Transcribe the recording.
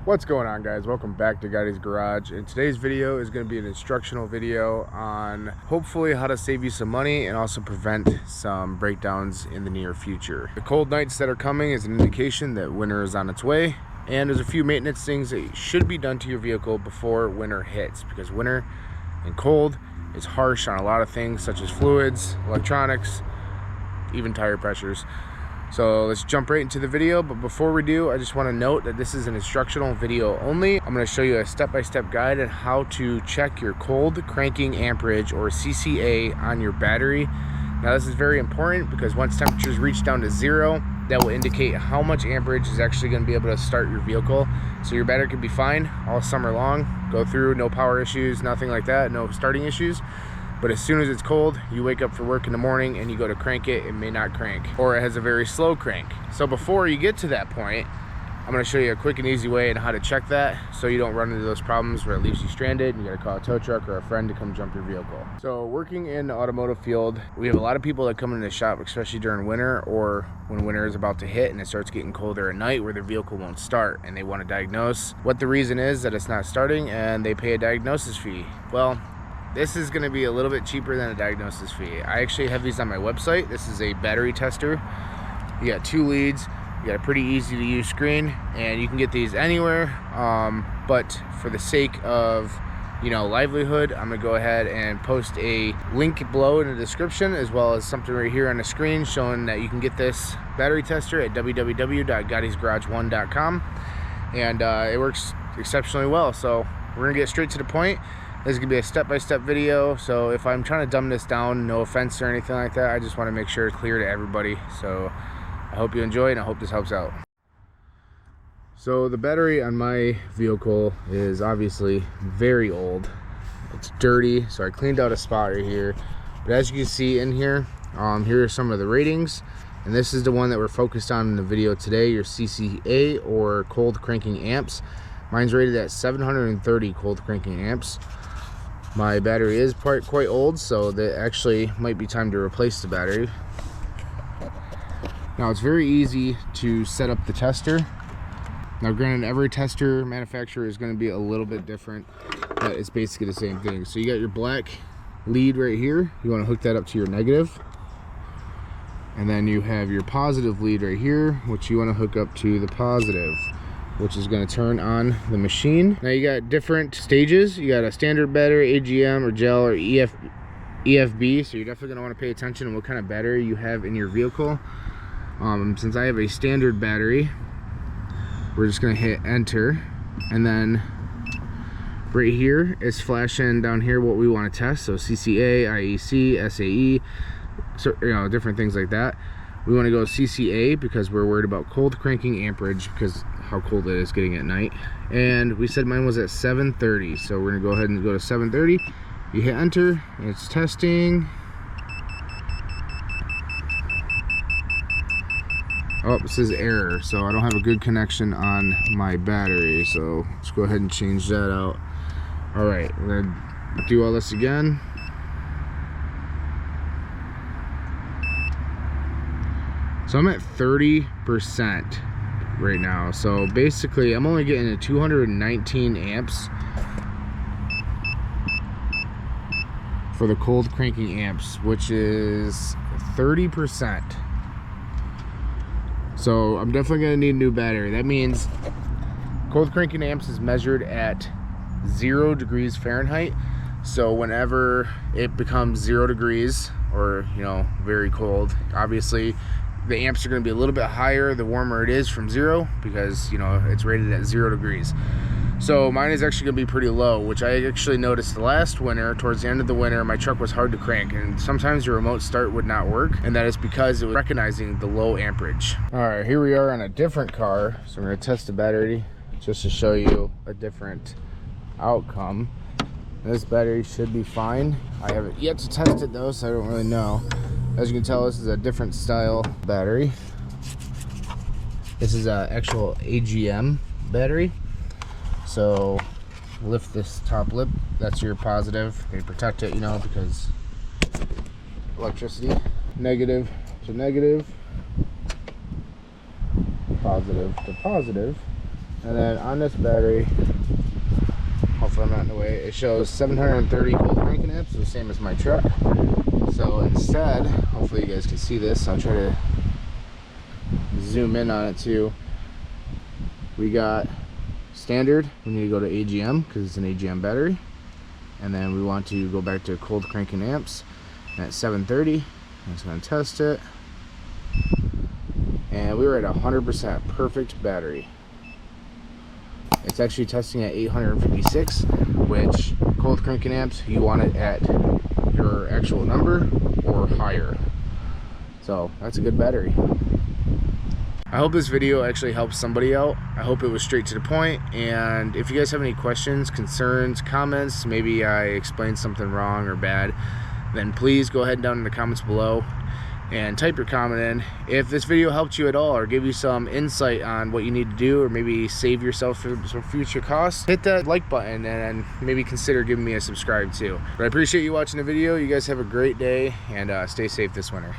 What's going on, guys? Welcome back to Gotti's Garage, and today's video is going to be an instructional video on hopefully how to save you some money and also prevent some breakdowns in the near future. The cold nights that are coming is an indication that winter is on its way, and there's a few maintenance things that should be done to your vehicle before winter hits, because winter and cold is harsh on a lot of things such as fluids, electronics, even tire pressures. So let's jump right into the video, but before we do, I just want to note that this is an instructional video only. I'm going to show you a step-by-step guide on how to check your cold cranking amperage, or CCA, on your battery. Now this is very important because once temperatures reach down to 0, that will indicate how much amperage is actually going to be able to start your vehicle. So your battery can be fine all summer long, go through, no power issues, nothing like that, no starting issues. But as soon as it's cold, you wake up for work in the morning and you go to crank it, it may not crank, or it has a very slow crank. So before you get to that point, I'm gonna show you a quick and easy way on how to check that so you don't run into those problems where it leaves you stranded and you gotta call a tow truck or a friend to come jump your vehicle. So working in the automotive field, we have a lot of people that come into the shop, especially during winter or when winter is about to hit and it starts getting colder at night, where their vehicle won't start, and they wanna diagnose what the reason is that it's not starting, and they pay a diagnosis fee. Well, this is going to be a little bit cheaper than a diagnosis fee. I actually have these on my website. This is a battery tester. You got 2 leads, you got a pretty easy to use screen, and you can get these anywhere. But for the sake of, livelihood, I'm gonna go ahead and post a link below in the description, as well as something right here on the screen showing that you can get this battery tester at www.gottisgarage1.com, and it works exceptionally well. So we're gonna get straight to the point. This is gonna be a step-by-step video, so if I'm trying to dumb this down, no offense or anything like that, I just want to make sure it's clear to everybody. So I hope you enjoy, and I hope this helps out. So the battery on my vehicle is obviously very old. It's dirty, so I cleaned out a spot right here. But as you can see in here, here are some of the ratings, and this is the one that we're focused on in the video today, your CCA, or cold cranking amps. Mine's rated at 730 cold cranking amps. My battery is quite old, so that actually might be time to replace the battery. Now it's very easy to set up the tester. Now granted, every tester manufacturer is going to be a little bit different, but it's basically the same thing. So you got your black lead right here. You want to hook that up to your negative. And then you have your positive lead right here, which you want to hook up to the positive, which is going to turn on the machine. Now you got different stages. You got a standard battery, AGM or gel or EFB, so you're definitely going to want to pay attention to what kind of battery you have in your vehicle. Since I have a standard battery, we're just going to hit enter, and then right here is flashing down here what we want to test. So CCA, IEC, SAE, so different things like that. We want to go CCA because we're worried about cold cranking amperage, because how cold it is getting at night. And we said mine was at 730, so we're gonna go ahead and go to 730. You hit enter, and it's testing. Oh, it says error, so I don't have a good connection on my battery, so let's go ahead and change that out. All right, we're gonna do all this again. So I'm at 30% right now. So basically I'm only getting a 219 amps for the cold cranking amps, which is 30%. So I'm definitely gonna need a new battery. That means cold cranking amps is measured at 0 degrees Fahrenheit. So whenever it becomes 0 degrees, or very cold, obviously the amps are going to be a little bit higher the warmer it is from 0, because it's rated at 0 degrees. So mine is actually going to be pretty low, which I actually noticed the last winter. Towards the end of the winter, my truck was hard to crank, and sometimes the remote start would not work, and that is because it was recognizing the low amperage. All right, here we are on a different car, so we're going to test the battery just to show you a different outcome. This battery should be fine. I haven't yet to test it though, so I don't really know. As you can tell, this is a different style battery. This is an actual AGM battery. So lift this top lip, that's your positive. They protect it, because electricity. Negative to negative, positive to positive. And then on this battery, hopefully I'm not in the way, it shows 730 cold cranking amps, the same as my truck. So instead, hopefully you guys can see this, I'll try to zoom in on it too. We got standard, we need to go to AGM because it's an AGM battery. And then we want to go back to cold cranking amps. And at 730, I'm just going to test it. And we were at 100% perfect battery. It's actually testing at 856, which cold cranking amps, you want it at your actual number or higher. So that's a good battery. I hope this video actually helps somebody out. I hope it was straight to the point. And if you guys have any questions, concerns, comments, maybe I explained something wrong or bad, then please go ahead down in the comments below and type your comment in. If this video helped you at all or give you some insight on what you need to do or maybe save yourself some future costs, hit that like button and maybe consider giving me a subscribe too. But I appreciate you watching the video. You guys have a great day and stay safe this winter.